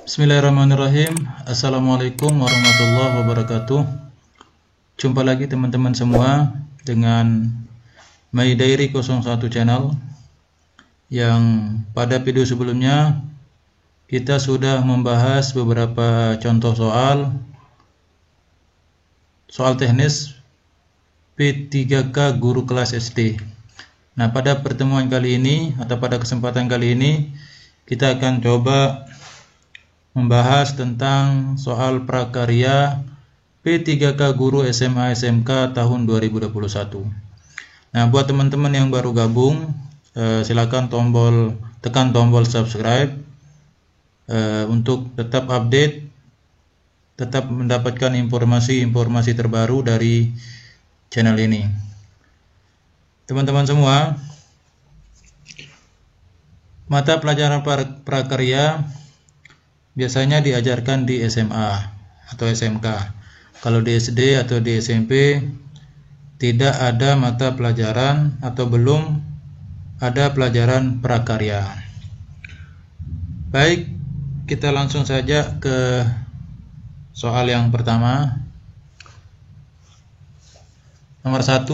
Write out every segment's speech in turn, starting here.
Bismillahirrahmanirrahim. Assalamualaikum warahmatullahi wabarakatuh. Jumpa lagi teman-teman semua dengan My Diary 01 channel, yang pada video sebelumnya kita sudah membahas beberapa contoh soal teknis P3K guru kelas SD. Nah, pada pertemuan kali ini atau pada kesempatan kali ini kita akan coba membahas tentang soal prakarya P3K guru SMA SMK tahun 2021. Nah, buat teman-teman yang baru gabung, silakan tekan tombol subscribe untuk tetap update, tetap mendapatkan informasi-informasi terbaru dari channel ini. Teman-teman semua, mata pelajaran prakarya biasanya diajarkan di SMA atau SMK. Kalau di SD atau di SMP tidak ada mata pelajaran atau belum ada pelajaran prakarya. Baik, kita langsung saja ke soal yang pertama. Nomor 1,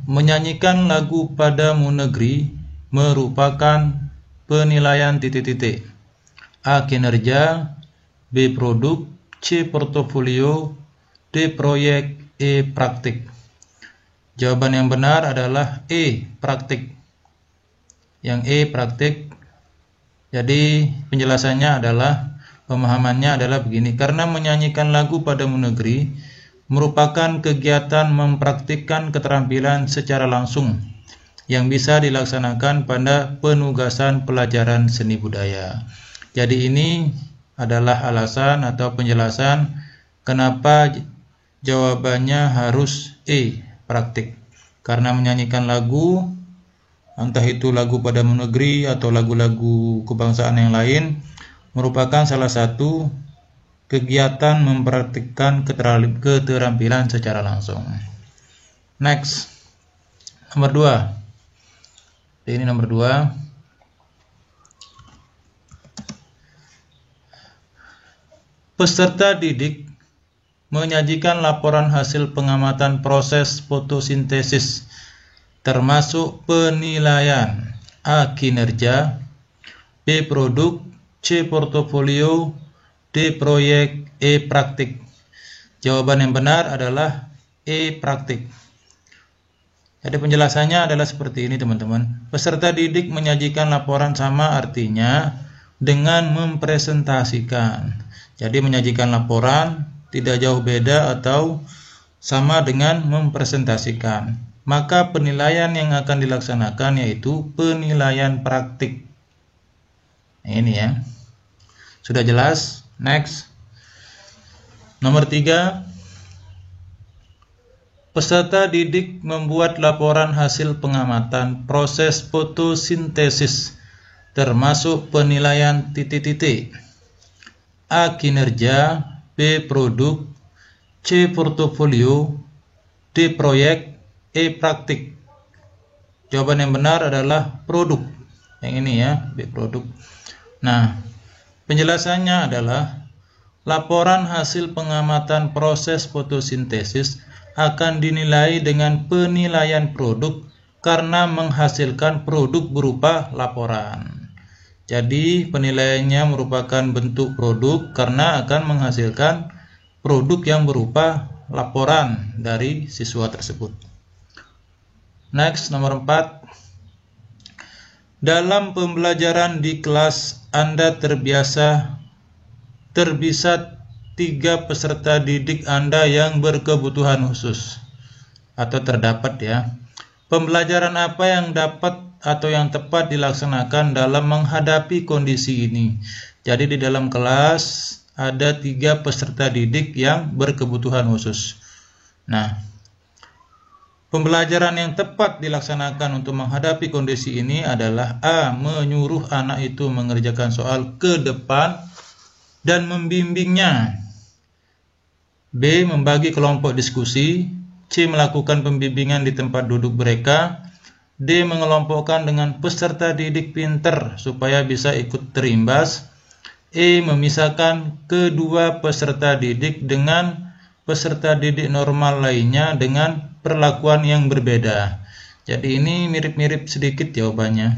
menyanyikan lagu Padamu Negeri merupakan penilaian titik-titik. A. Kinerja, B. Produk, C. Portofolio, D. Proyek, E. Praktik. Jawaban yang benar adalah E. Praktik. Yang E. Praktik. Jadi penjelasannya adalah, pemahamannya adalah begini. Karena menyanyikan lagu Padamu Negeri merupakan kegiatan mempraktikkan keterampilan secara langsung yang bisa dilaksanakan pada penugasan pelajaran seni budaya. Jadi ini adalah alasan atau penjelasan kenapa jawabannya harus E, praktik. Karena menyanyikan lagu, entah itu lagu Padamu Negeri atau lagu-lagu kebangsaan yang lain, merupakan salah satu kegiatan mempraktikkan keterampilan secara langsung. Next, nomor 2. Ini nomor 2. Peserta didik menyajikan laporan hasil pengamatan proses fotosintesis termasuk penilaian A. Kinerja, B. Produk, C. Portofolio, D. Proyek, E. Praktik. Jawaban yang benar adalah E. Praktik. Jadi penjelasannya adalah seperti ini teman-teman. Peserta didik menyajikan laporan sama artinya dengan mempresentasikan. Jadi menyajikan laporan tidak jauh beda atau sama dengan mempresentasikan. Maka penilaian yang akan dilaksanakan yaitu penilaian praktik. Nah, ini ya. Sudah jelas? Next. Nomor 3. Peserta didik membuat laporan hasil pengamatan proses fotosintesis termasuk penilaian titik-titik. A. Kinerja, B. Produk, C. Portofolio, D. Proyek, E. Praktik. Jawaban yang benar adalah produk. Yang ini ya, B. Produk. Nah, penjelasannya adalah laporan hasil pengamatan proses fotosintesis akan dinilai dengan penilaian produk karena menghasilkan produk berupa laporan. Jadi penilaiannya merupakan bentuk produk karena akan menghasilkan produk yang berupa laporan dari siswa tersebut. Next, nomor 4. Dalam pembelajaran di kelas Anda terbisa 3 peserta didik Anda yang berkebutuhan khusus atau terdapat ya. Pembelajaran apa yang dapat atau yang tepat dilaksanakan dalam menghadapi kondisi ini? Jadi di dalam kelas ada 3 peserta didik yang berkebutuhan khusus. Nah, pembelajaran yang tepat dilaksanakan untuk menghadapi kondisi ini adalah A. Menyuruh anak itu mengerjakan soal ke depan dan membimbingnya, B. Membagi kelompok diskusi, C. Melakukan pembimbingan di tempat duduk mereka, D. Mengelompokkan dengan peserta didik pinter supaya bisa ikut terimbas, Memisahkan kedua peserta didik dengan peserta didik normal lainnya dengan perlakuan yang berbeda. Jadi ini mirip-mirip sedikit jawabannya.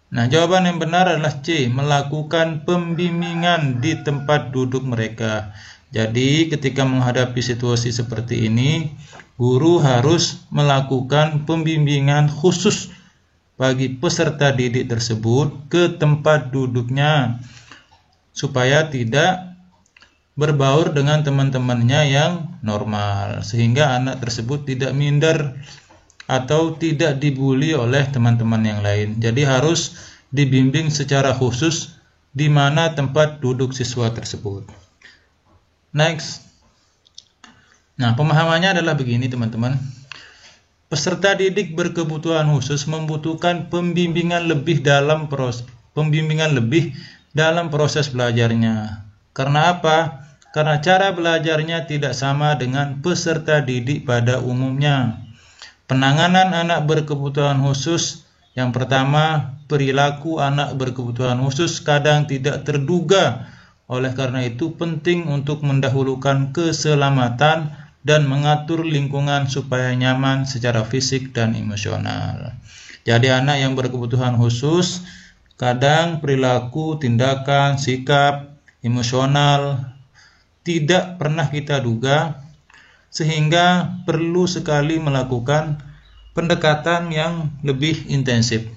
Nah, jawaban yang benar adalah C, melakukan pembimbingan di tempat duduk mereka. Jadi ketika menghadapi situasi seperti ini, guru harus melakukan pembimbingan khusus bagi peserta didik tersebut ke tempat duduknya supaya tidak berbaur dengan teman-temannya yang normal, sehingga anak tersebut tidak minder atau tidak dibully oleh teman-teman yang lain. Jadi harus dibimbing secara khusus di mana tempat duduk siswa tersebut. Next. Nah, pemahamannya adalah begini teman-teman. Peserta didik berkebutuhan khusus membutuhkan pembimbingan lebih dalam proses belajarnya. Karena apa? Karena cara belajarnya tidak sama dengan peserta didik pada umumnya. Penanganan anak berkebutuhan khusus, yang pertama, perilaku anak berkebutuhan khusus kadang tidak terduga. Oleh karena itu penting untuk mendahulukan keselamatan dan mengatur lingkungan supaya nyaman secara fisik dan emosional. Jadi anak yang berkebutuhan khusus kadang perilaku, tindakan, sikap, emosional tidak pernah kita duga, sehingga perlu sekali melakukan pendekatan yang lebih intensif.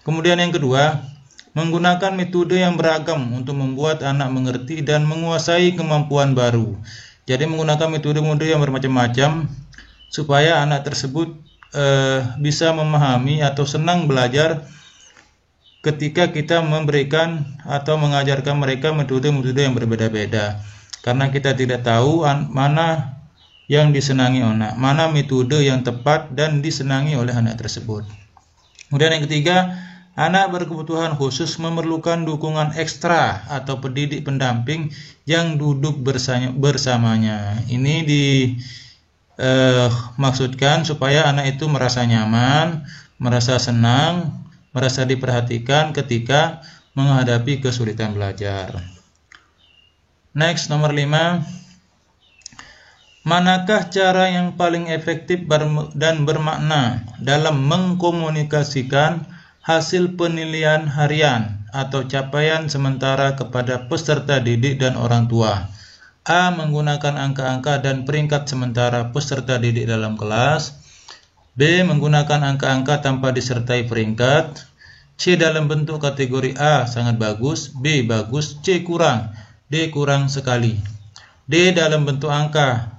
Kemudian yang kedua, menggunakan metode yang beragam untuk membuat anak mengerti dan menguasai kemampuan baru. Jadi menggunakan metode-metode yang bermacam-macam supaya anak tersebut bisa memahami atau senang belajar ketika kita memberikan atau mengajarkan mereka metode-metode yang berbeda-beda. Karena kita tidak tahu mana yang disenangi anak, mana metode yang tepat dan disenangi oleh anak tersebut. Kemudian yang ketiga, anak berkebutuhan khusus memerlukan dukungan ekstra atau pendidik pendamping yang duduk bersamanya. Ini dimaksudkan supaya anak itu merasa nyaman, merasa senang, merasa diperhatikan ketika menghadapi kesulitan belajar. Next, nomor 5. Manakah cara yang paling efektif dan bermakna dalam mengkomunikasikan hasil penilaian harian atau capaian sementara kepada peserta didik dan orang tua? A. Menggunakan angka-angka dan peringkat sementara peserta didik dalam kelas. B. Menggunakan angka-angka tanpa disertai peringkat. C. Dalam bentuk kategori A, sangat bagus, B. Bagus, C. Kurang, D. Kurang sekali. D. Dalam bentuk angka,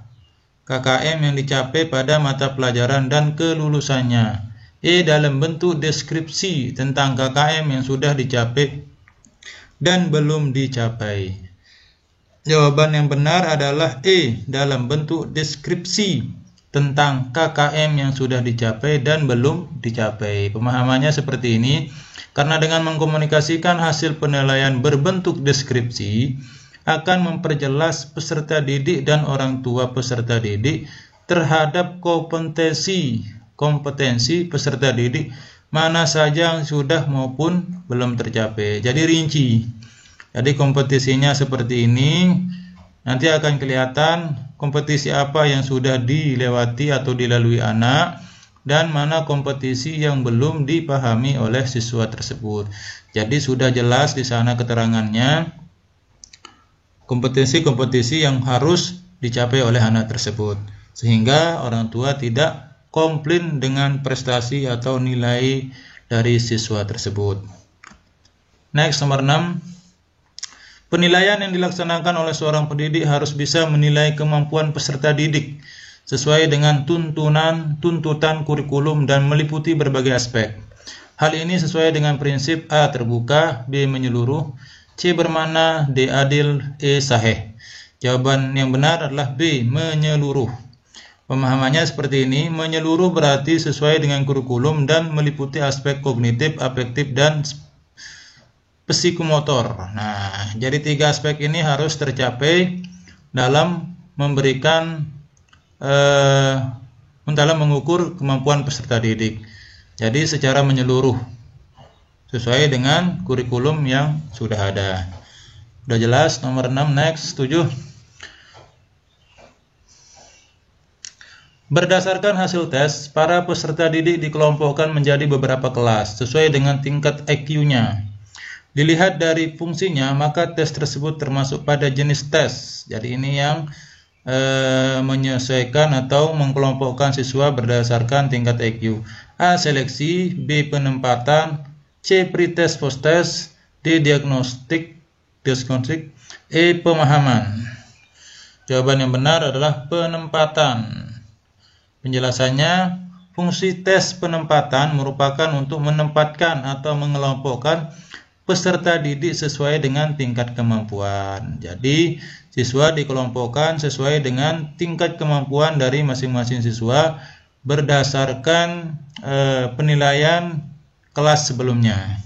KKM yang dicapai pada mata pelajaran dan kelulusannya. E. Dalam bentuk deskripsi tentang KKM yang sudah dicapai dan belum dicapai. Jawaban yang benar adalah E. Dalam bentuk deskripsi tentang KKM yang sudah dicapai dan belum dicapai. Pemahamannya seperti ini, karena dengan mengkomunikasikan hasil penilaian berbentuk deskripsi akan memperjelas peserta didik dan orang tua peserta didik terhadap kompetensi peserta didik mana saja yang sudah maupun belum tercapai. Jadi rinci. Jadi kompetisinya seperti ini. Nanti akan kelihatan kompetisi apa yang sudah dilewati atau dilalui anak dan mana kompetisi yang belum dipahami oleh siswa tersebut. Jadi sudah jelas di sana keterangannya kompetisi-kompetisi yang harus dicapai oleh anak tersebut, sehingga orang tua tidak komplain dengan prestasi atau nilai dari siswa tersebut. Next, nomor 6. Penilaian yang dilaksanakan oleh seorang pendidik harus bisa menilai kemampuan peserta didik sesuai dengan tuntutan kurikulum dan meliputi berbagai aspek. Hal ini sesuai dengan prinsip A. Terbuka, B. Menyeluruh, C. Bermakna, D. Adil, E. Sahih. Jawaban yang benar adalah B. Menyeluruh. Pemahamannya seperti ini, menyeluruh berarti sesuai dengan kurikulum dan meliputi aspek kognitif, afektif, dan psikomotor. Nah, jadi 3 aspek ini harus tercapai dalam memberikan dalam mengukur kemampuan peserta didik. Jadi secara menyeluruh. sesuai dengan kurikulum yang sudah ada. Udah jelas? Nomor 6, next, 7. Berdasarkan hasil tes, para peserta didik dikelompokkan menjadi beberapa kelas sesuai dengan tingkat IQ-nya. Dilihat dari fungsinya, maka tes tersebut termasuk pada jenis tes. Jadi ini yang menyesuaikan atau mengkelompokkan siswa berdasarkan tingkat IQ. A. Seleksi, B. Penempatan, C. Pretest posttest, D. Diagnostik, E. Pemahaman. Jawaban yang benar adalah penempatan. Penjelasannya, fungsi tes penempatan merupakan untuk menempatkan atau mengelompokkan peserta didik sesuai dengan tingkat kemampuan. Jadi, siswa dikelompokkan sesuai dengan tingkat kemampuan dari masing-masing siswa berdasarkan penilaian kelas sebelumnya.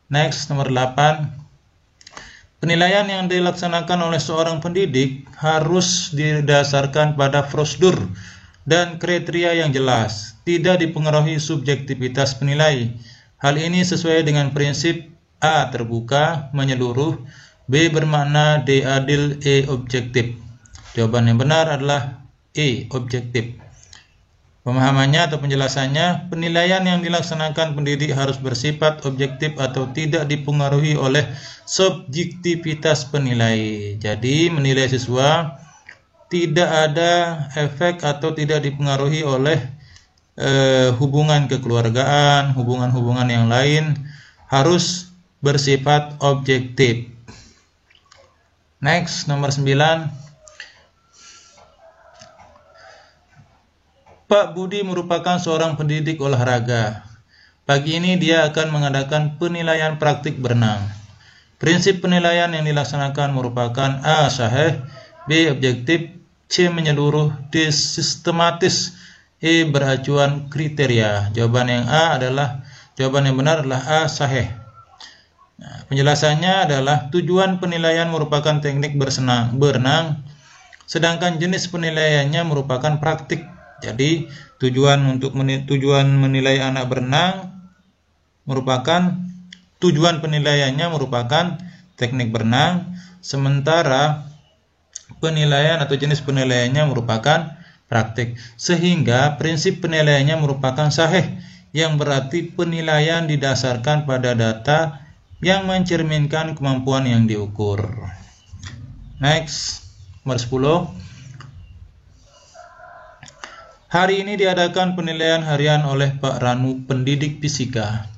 Next, nomor 8. Penilaian yang dilaksanakan oleh seorang pendidik harus didasarkan pada prosedur dan kriteria yang jelas, tidak dipengaruhi subjektivitas penilai. Hal ini sesuai dengan prinsip A. Terbuka, menyeluruh, B. Bermakna, D. Adil, E. Objektif. Jawaban yang benar adalah E. Objektif. Pemahamannya atau penjelasannya, penilaian yang dilaksanakan pendidik harus bersifat objektif atau tidak dipengaruhi oleh subjektivitas penilai. Jadi menilai siswa tidak ada efek atau tidak dipengaruhi oleh hubungan kekeluargaan, hubungan-hubungan yang lain, harus bersifat objektif. Next, nomor 9. Pak Budi merupakan seorang pendidik olahraga. Pagi ini dia akan mengadakan penilaian praktik berenang. Prinsip penilaian yang dilaksanakan merupakan A. Sahih, B. Objektif, C. Menyeluruh, D. Sistematis, E. Beracuan kriteria. Jawaban yang benar adalah A. Sahih. Nah, penjelasannya adalah tujuan penilaian merupakan teknik berenang, sedangkan jenis penilaiannya merupakan praktik. Jadi tujuan menilai anak berenang tujuan penilaiannya merupakan teknik berenang, sementara penilaian atau jenis penilaiannya merupakan praktik. Sehingga prinsip penilaiannya merupakan sahih, yang berarti penilaian didasarkan pada data yang mencerminkan kemampuan yang diukur. Next, nomor 10. Hari ini diadakan penilaian harian oleh Pak Ranu, pendidik fisika.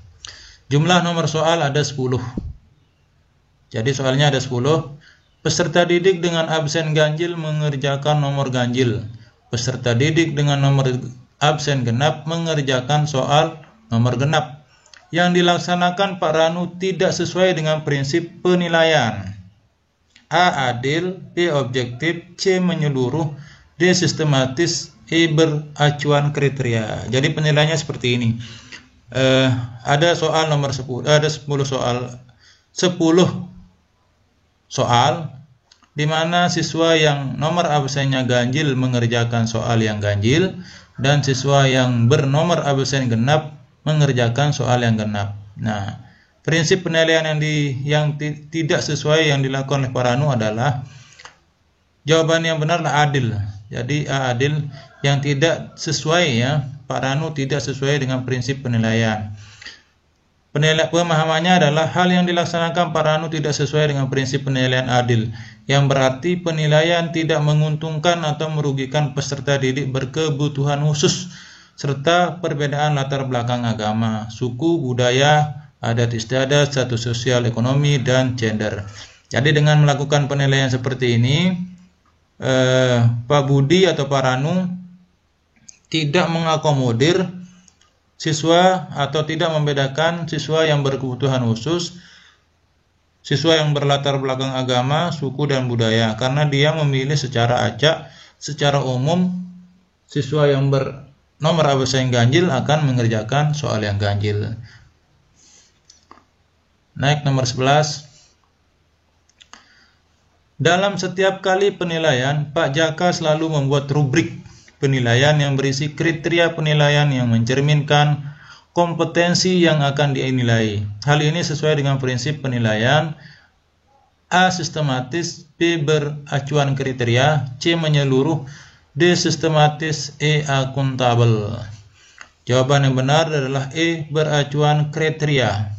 Jumlah nomor soal ada 10. Jadi soalnya ada 10. Peserta didik dengan absen ganjil mengerjakan nomor ganjil. Peserta didik dengan nomor absen genap mengerjakan soal nomor genap. Yang dilaksanakan Pak Ranu tidak sesuai dengan prinsip penilaian. A. Adil, B. Objektif, C. Menyeluruh, D. Sistematis, E. Beracuan kriteria. Jadi penilaiannya seperti ini. Ada soal nomor 10, ada 10 soal di mana siswa yang nomor absennya ganjil mengerjakan soal yang ganjil dan siswa yang bernomor absen genap mengerjakan soal yang genap. Nah, prinsip penilaian yang tidak sesuai yang dilakukan oleh Pak Ranu adalah jawaban yang benar adalah adil. Jadi adil yang tidak sesuai, ya, Pak Ranu tidak sesuai dengan prinsip penilaian. Pemahamannya adalah hal yang dilaksanakan Pak Ranu tidak sesuai dengan prinsip penilaian adil, yang berarti penilaian tidak menguntungkan atau merugikan peserta didik berkebutuhan khusus serta perbedaan latar belakang agama, suku, budaya, adat istiadat, status sosial ekonomi, dan gender. Jadi dengan melakukan penilaian seperti ini, Pak Budi atau Pak Ranu tidak mengakomodir siswa atau tidak membedakan siswa yang berkebutuhan khusus, siswa yang berlatar belakang agama, suku, dan budaya, karena dia memilih secara acak, secara umum siswa yang bernomor absen ganjil akan mengerjakan soal yang ganjil. Naik nomor 11. Dalam setiap kali penilaian, Pak Jaka selalu membuat rubrik penilaian yang berisi kriteria penilaian yang mencerminkan kompetensi yang akan dinilai. Hal ini sesuai dengan prinsip penilaian A. Sistematis, B. Beracuan kriteria, C. Menyeluruh, D. Sistematis, E. Akuntabel. Jawaban yang benar adalah E. Beracuan kriteria.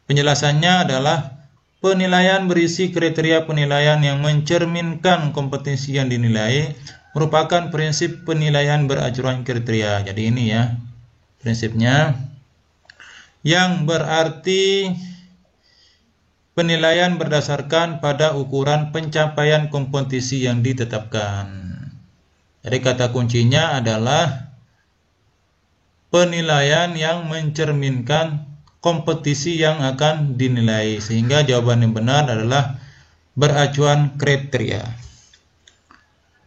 Penjelasannya adalah penilaian berisi kriteria penilaian yang mencerminkan kompetensi yang dinilai merupakan prinsip penilaian beracuan kriteria. Jadi ini ya prinsipnya, yang berarti penilaian berdasarkan pada ukuran pencapaian kompetensi yang ditetapkan. Jadi kata kuncinya adalah penilaian yang mencerminkan kompetisi yang akan dinilai, sehingga jawaban yang benar adalah beracuan kriteria.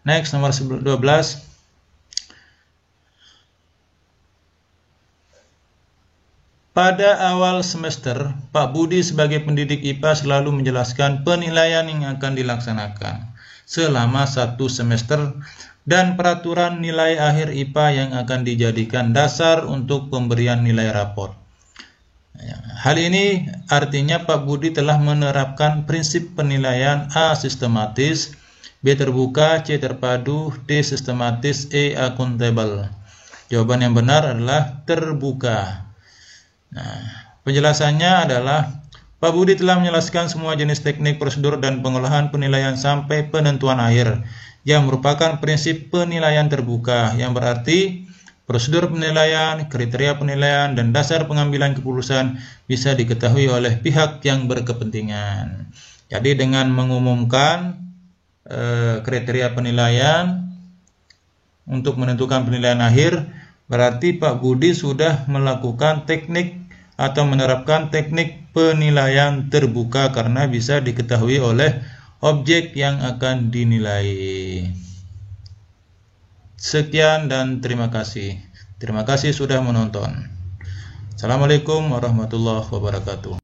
Next, nomor 12. Pada awal semester, Pak Budi sebagai pendidik IPA selalu menjelaskan penilaian yang akan dilaksanakan selama 1 semester dan peraturan nilai akhir IPA yang akan dijadikan dasar untuk pemberian nilai raport. Hal ini artinya Pak Budi telah menerapkan prinsip penilaian A. Sistematis, B. Terbuka, C. Terpadu, D. Sistematis, E. Akuntabel. Jawaban yang benar adalah terbuka. Penjelasannya adalah Pak Budi telah menjelaskan semua jenis teknik, prosedur, dan pengolahan penilaian sampai penentuan akhir yang merupakan prinsip penilaian terbuka, yang berarti prosedur penilaian, kriteria penilaian, dan dasar pengambilan keputusan bisa diketahui oleh pihak yang berkepentingan. Jadi dengan mengumumkan kriteria penilaian untuk menentukan penilaian akhir, berarti Pak Budi sudah melakukan teknik atau menerapkan teknik penilaian terbuka karena bisa diketahui oleh objek yang akan dinilai. Sekian dan terima kasih. Terima kasih sudah menonton. Assalamualaikum warahmatullahi wabarakatuh.